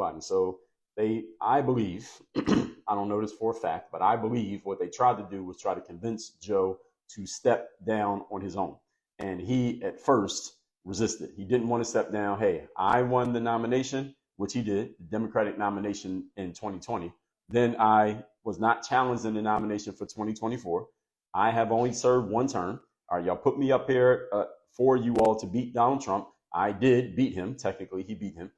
Biden. So I believe, I don't know this for a fact, but I believe what they tried to do was try to convince Joe to step down on his own. And he at first resisted. He didn't want to step down. Hey, I won the nomination, which he did, the Democratic nomination in 2020. Then I was not challenged in the nomination for 2024. I have only served one term. All right, y'all put me up here for you all to beat Donald Trump. I did beat him. Technically, he beat him.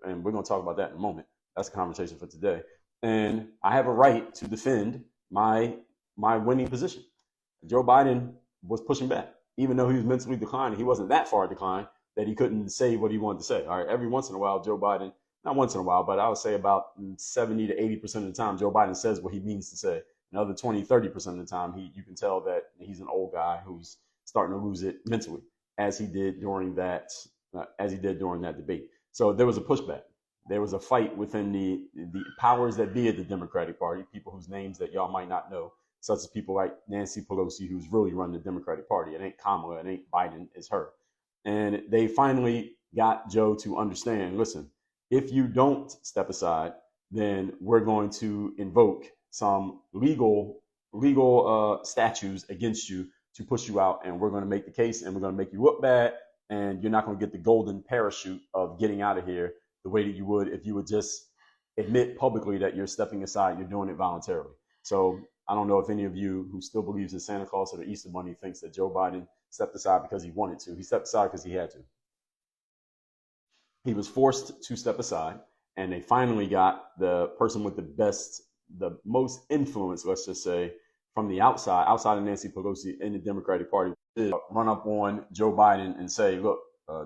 And we're going to talk about that in a moment. That's a conversation for today. And I have a right to defend my winning position. Joe Biden was pushing back, even though he was mentally declining. He wasn't that far declined that he couldn't say what he wanted to say. All right, every once in a while, Joe Biden, not once in a while, but I would say about 70 to 80% of the time, Joe Biden says what he means to say. Another 20, 30% of the time, you can tell that he's an old guy who's starting to lose it mentally, as he did during that debate. So there was a pushback. There was a fight within the powers that be at the Democratic Party, people whose names that y'all might not know, such as people like Nancy Pelosi, who's really running the Democratic Party. It ain't Kamala, it ain't Biden, it's her. And they finally got Joe to understand, listen, if you don't step aside, then we're going to invoke some legal statutes against you to push you out, and we're going to make the case, and we're going to make you look bad, and you're not going to get the golden parachute of getting out of here the way that you would if you would just admit publicly that you're stepping aside, you're doing it voluntarily. So I don't know if any of you who still believes in Santa Claus or the Easter Bunny thinks that Joe Biden stepped aside because he wanted to. He stepped aside because he had to. He was forced to step aside, and they finally got the person with the most influence, let's just say, from the outside of Nancy Pelosi in the Democratic Party, to run up on Joe Biden and say, look,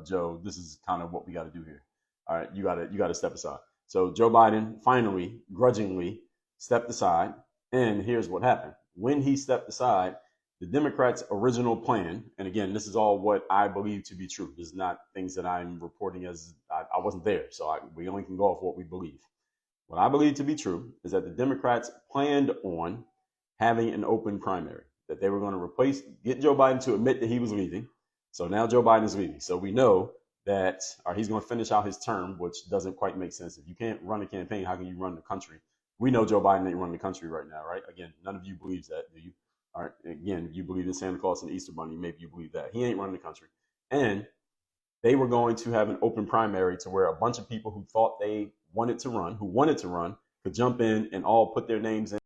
Joe, this is kind of what we got to do here. All right, you got to step aside. So Joe Biden finally, grudgingly, stepped aside, and here's what happened. When he stepped aside, the Democrats' original plan, and again, this is all what I believe to be true. This is not things that I'm reporting as I wasn't there, so we only can go off what we believe. What I believe to be true is that the Democrats planned on having an open primary, that they were going to get Joe Biden to admit that he was leaving. So now Joe Biden is leaving. So we know that he's going to finish out his term, which doesn't quite make sense. If you can't run a campaign, how can you run the country? We know Joe Biden ain't running the country right now, right? Again, none of you believes that, do you? All right. Again, if you believe in Santa Claus and the Easter Bunny, maybe you believe that. He ain't running the country. And they were going to have an open primary to where a bunch of people who thought they wanted to run, could jump in and all put their names in.